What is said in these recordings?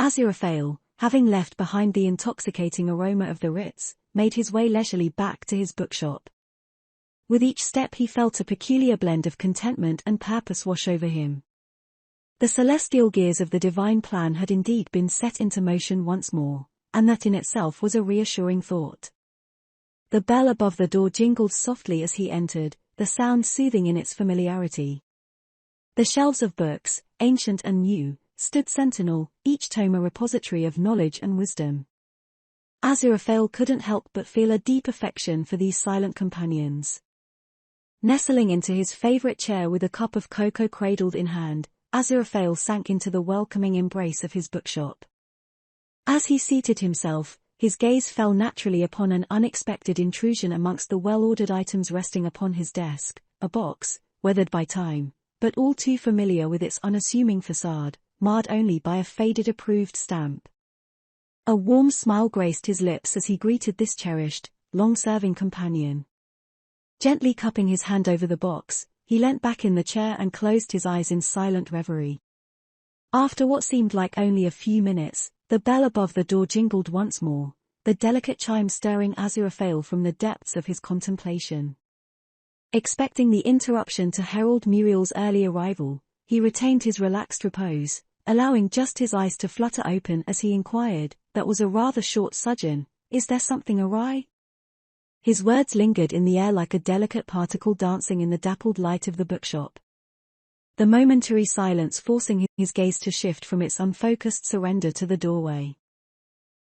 Aziraphale, having left behind the intoxicating aroma of the Ritz, made his way leisurely back to his bookshop. With each step he felt a peculiar blend of contentment and purpose wash over him. The celestial gears of the divine plan had indeed been set into motion once more, and that in itself was a reassuring thought. The bell above the door jingled softly as he entered, the sound soothing in its familiarity. The shelves of books, ancient and new, stood sentinel, each tome a repository of knowledge and wisdom. Aziraphale couldn't help but feel a deep affection for these silent companions. Nestling into his favorite chair with a cup of cocoa cradled in hand, Aziraphale sank into the welcoming embrace of his bookshop. As he seated himself, his gaze fell naturally upon an unexpected intrusion amongst the well-ordered items resting upon his desk, a box, weathered by time, but all too familiar with its unassuming facade, marred only by a faded approved stamp. A warm smile graced his lips as he greeted this cherished, long-serving companion. Gently cupping his hand over the box, he leant back in the chair and closed his eyes in silent reverie. After what seemed like only a few minutes, the bell above the door jingled once more, the delicate chime stirring Aziraphale from the depths of his contemplation. Expecting the interruption to herald Muriel's early arrival, he retained his relaxed repose, allowing just his eyes to flutter open as he inquired, "That was a rather short sojourn, is there something awry?" His words lingered in the air like a delicate particle dancing in the dappled light of the bookshop. The momentary silence forcing his gaze to shift from its unfocused surrender to the doorway.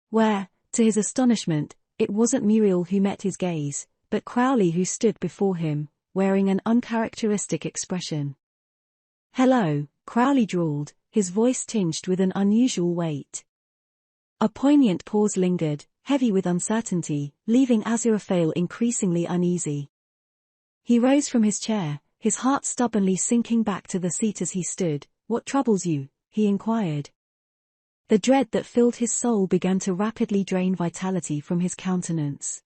Where, to his astonishment, it wasn't Muriel who met his gaze, but Crowley who stood before him, wearing an uncharacteristic expression. "Hello," Crowley drawled, his voice tinged with an unusual weight. A poignant pause lingered, heavy with uncertainty, leaving Aziraphale increasingly uneasy. He rose from his chair, his heart stubbornly sinking back to the seat as he stood. "What troubles you?" he inquired. The dread that filled his soul began to rapidly drain vitality from his countenance.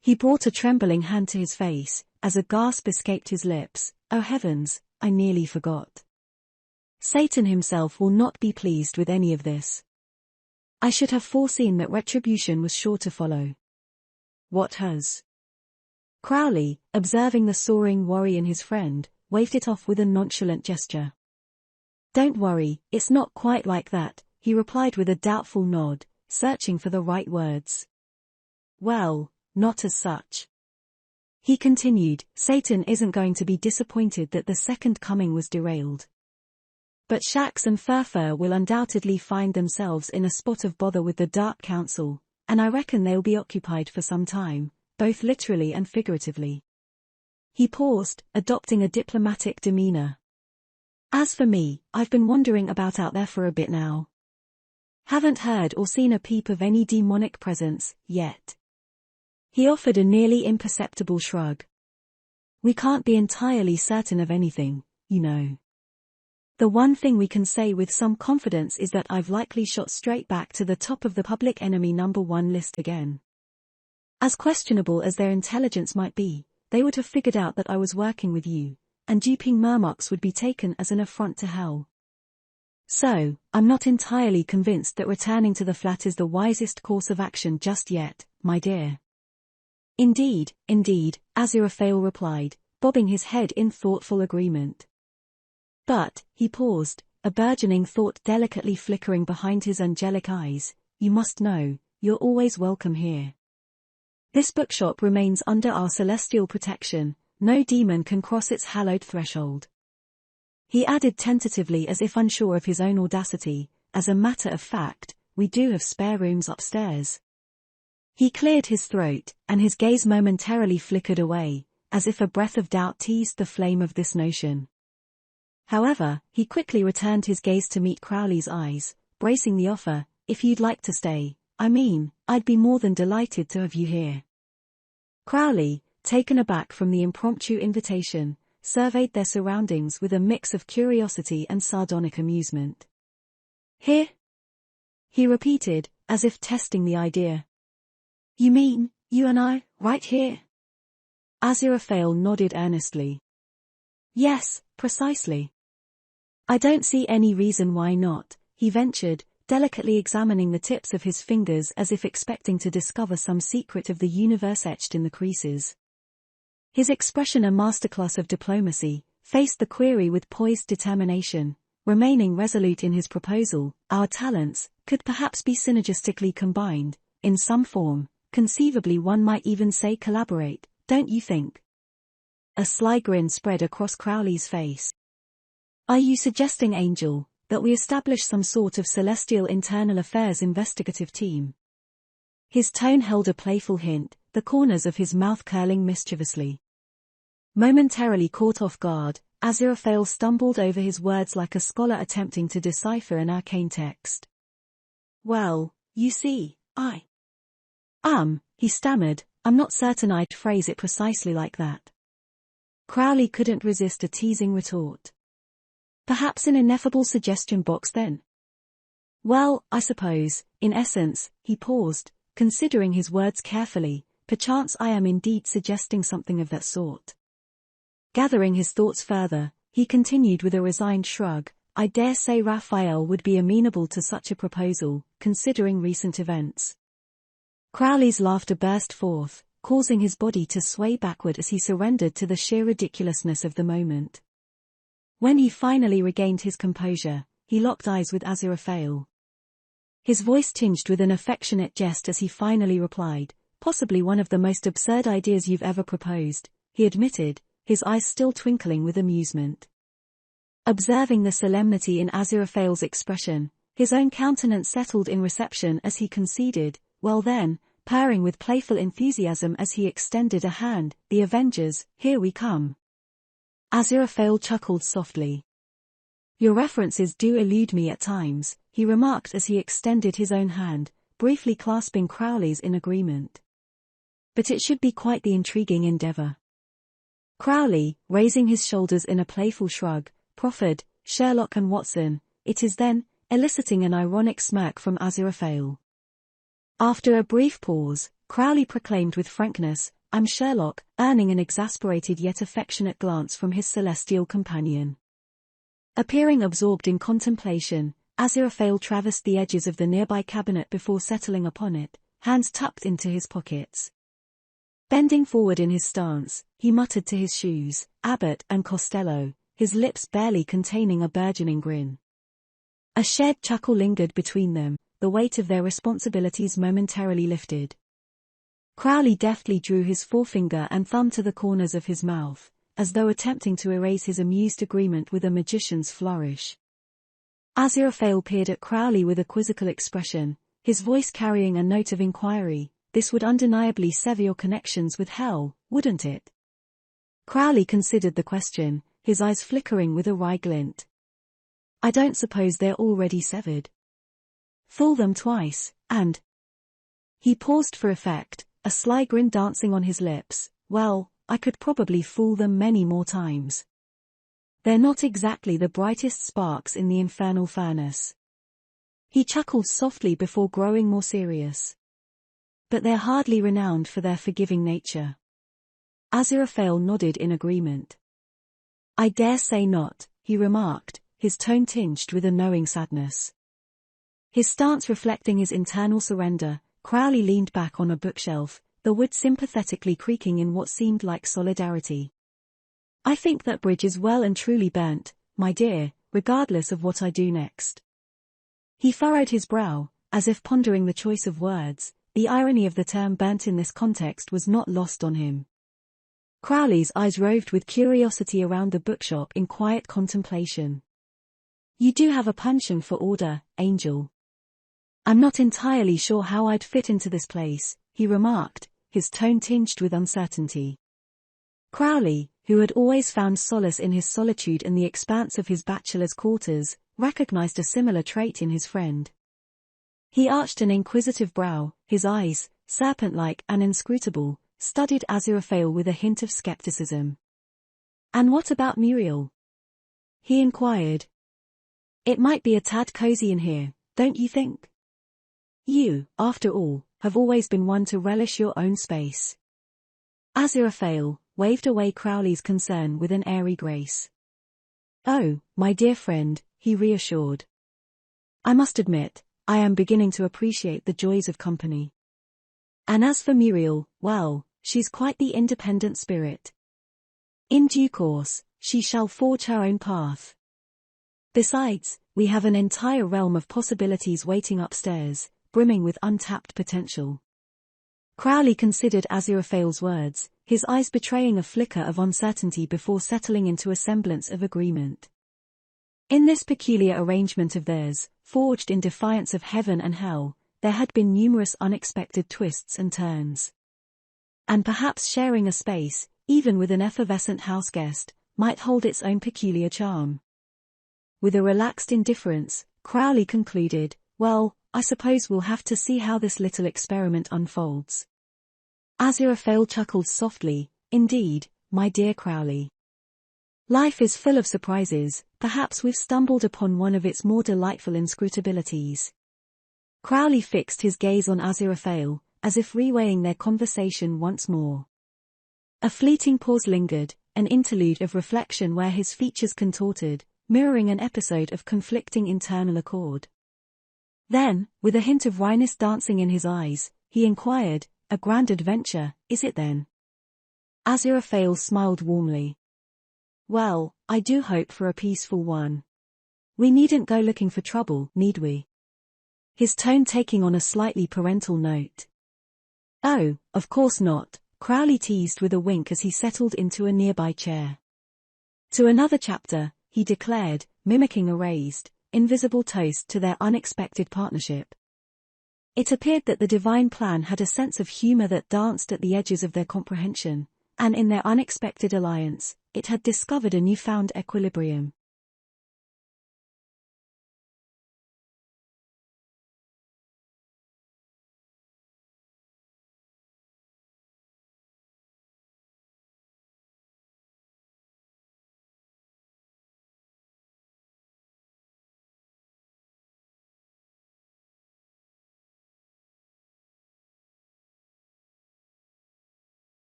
He brought a trembling hand to his face, as a gasp escaped his lips. "Oh heavens, I nearly forgot. Satan himself will not be pleased with any of this. I should have foreseen that retribution was sure to follow." "What has?" Crowley, observing the soaring worry in his friend, waved it off with a nonchalant gesture. "Don't worry, it's not quite like that," he replied with a doubtful nod, searching for the right words. "Well, not as such." He continued, "Satan isn't going to be disappointed that the second coming was derailed. But Shax and Furfur will undoubtedly find themselves in a spot of bother with the Dark Council, and I reckon they'll be occupied for some time, both literally and figuratively." He paused, adopting a diplomatic demeanor. "As for me, I've been wandering about out there for a bit now. Haven't heard or seen a peep of any demonic presence, yet." He offered a nearly imperceptible shrug. "We can't be entirely certain of anything, you know. The one thing we can say with some confidence is that I've likely shot straight back to the top of the public enemy #1 list again. As questionable as their intelligence might be, they would have figured out that I was working with you, and duping Murmocs would be taken as an affront to hell. So, I'm not entirely convinced that returning to the flat is the wisest course of action just yet, my dear." Indeed, Aziraphale replied, bobbing his head in thoughtful agreement. "But," he paused, a burgeoning thought delicately flickering behind his angelic eyes, "you must know, you're always welcome here. This bookshop remains under our celestial protection, no demon can cross its hallowed threshold." He added tentatively as if unsure of his own audacity, "As a matter of fact, we do have spare rooms upstairs." He cleared his throat, and his gaze momentarily flickered away, as if a breath of doubt teased the flame of this notion. However, he quickly returned his gaze to meet Crowley's eyes, bracing the offer, "If you'd like to stay, I'd be more than delighted to have you here." Crowley, taken aback from the impromptu invitation, surveyed their surroundings with a mix of curiosity and sardonic amusement. "Here?" he repeated, as if testing the idea. "You mean, you and I, right here?" Aziraphale nodded earnestly. "Yes, precisely. I don't see any reason why not," he ventured, delicately examining the tips of his fingers as if expecting to discover some secret of the universe etched in the creases. His expression, a masterclass of diplomacy, faced the query with poised determination, remaining resolute in his proposal. Our talents could perhaps be synergistically combined, in some form, conceivably one might even say collaborate, don't you think? A sly grin spread across Crowley's face. Are you suggesting, Angel, that we establish some sort of celestial internal affairs investigative team? His tone held a playful hint, the corners of his mouth curling mischievously. Momentarily caught off guard, Aziraphale stumbled over his words like a scholar attempting to decipher an arcane text. Well, you see, he stammered, I'm not certain I'd phrase it precisely like that. Crowley couldn't resist a teasing retort. Perhaps an ineffable suggestion box then? Well, I suppose, in essence, he paused, considering his words carefully, perchance I am indeed suggesting something of that sort. Gathering his thoughts further, he continued with a resigned shrug, I dare say Raphael would be amenable to such a proposal, considering recent events. Crowley's laughter burst forth, causing his body to sway backward as he surrendered to the sheer ridiculousness of the moment. When he finally regained his composure, he locked eyes with Aziraphale. His voice tinged with an affectionate jest as he finally replied, possibly one of the most absurd ideas you've ever proposed, he admitted, his eyes still twinkling with amusement. Observing the solemnity in Aziraphale's expression, his own countenance settled in reception as he conceded, well then, purring with playful enthusiasm as he extended a hand, the Avengers, here we come. Aziraphale chuckled softly. Your references do elude me at times, he remarked as he extended his own hand, briefly clasping Crowley's in agreement. But it should be quite the intriguing endeavor. Crowley, raising his shoulders in a playful shrug, proffered, Sherlock and Watson, it is then, eliciting an ironic smirk from Aziraphale. After a brief pause, Crowley proclaimed with frankness, I'm Sherlock, earning an exasperated yet affectionate glance from his celestial companion. Appearing absorbed in contemplation, Aziraphale traversed the edges of the nearby cabinet before settling upon it, hands tucked into his pockets. Bending forward in his stance, he muttered to his shoes, Abbott and Costello, his lips barely containing a burgeoning grin. A shared chuckle lingered between them, the weight of their responsibilities momentarily lifted. Crowley deftly drew his forefinger and thumb to the corners of his mouth, as though attempting to erase his amused agreement with a magician's flourish. Aziraphale peered at Crowley with a quizzical expression, his voice carrying a note of inquiry. This would undeniably sever your connections with hell, wouldn't it? Crowley considered the question, his eyes flickering with a wry glint. I don't suppose they're already severed. Fool them twice, and... He paused for effect, a sly grin dancing on his lips, well, I could probably fool them many more times. They're not exactly the brightest sparks in the infernal furnace. He chuckled softly before growing more serious. But they're hardly renowned for their forgiving nature. Aziraphale nodded in agreement. I dare say not, he remarked, his tone tinged with a knowing sadness. His stance reflecting his internal surrender, Crowley leaned back on a bookshelf, the wood sympathetically creaking in what seemed like solidarity. I think that bridge is well and truly burnt, my dear, regardless of what I do next. He furrowed his brow, as if pondering the choice of words. The irony of the term burnt in this context was not lost on him. Crowley's eyes roved with curiosity around the bookshop in quiet contemplation. You do have a penchant for order, Angel. I'm not entirely sure how I'd fit into this place, he remarked, his tone tinged with uncertainty. Crowley, who had always found solace in his solitude and the expanse of his bachelor's quarters, recognized a similar trait in his friend. He arched an inquisitive brow, his eyes, serpent-like and inscrutable, studied Aziraphale with a hint of skepticism. And what about Muriel? He inquired. It might be a tad cozy in here, don't you think? You, after all, have always been one to relish your own space. Aziraphale waved away Crowley's concern with an airy grace. Oh, my dear friend, he reassured. I must admit, I am beginning to appreciate the joys of company. And as for Muriel, well, she's quite the independent spirit. In due course, she shall forge her own path. Besides, we have an entire realm of possibilities waiting upstairs, brimming with untapped potential. Crowley considered Aziraphale's words, his eyes betraying a flicker of uncertainty before settling into a semblance of agreement. In this peculiar arrangement of theirs, forged in defiance of heaven and hell, there had been numerous unexpected twists and turns. And perhaps sharing a space, even with an effervescent house guest, might hold its own peculiar charm. With a relaxed indifference, Crowley concluded, well, I suppose we'll have to see how this little experiment unfolds. Aziraphale chuckled softly, indeed, my dear Crowley. Life is full of surprises, perhaps we've stumbled upon one of its more delightful inscrutabilities. Crowley fixed his gaze on Aziraphale, as if reweighing their conversation once more. A fleeting pause lingered, an interlude of reflection where his features contorted, mirroring an episode of conflicting internal accord. Then, with a hint of wryness dancing in his eyes, he inquired, a grand adventure, is it then? Aziraphale smiled warmly. Well, I do hope for a peaceful one. We needn't go looking for trouble, need we? His tone taking on a slightly parental note. Oh, of course not, Crowley teased with a wink as he settled into a nearby chair. To another chapter, he declared, mimicking a raised, invisible toast to their unexpected partnership. It appeared that the divine plan had a sense of humor that danced at the edges of their comprehension, and in their unexpected alliance, it had discovered a newfound equilibrium.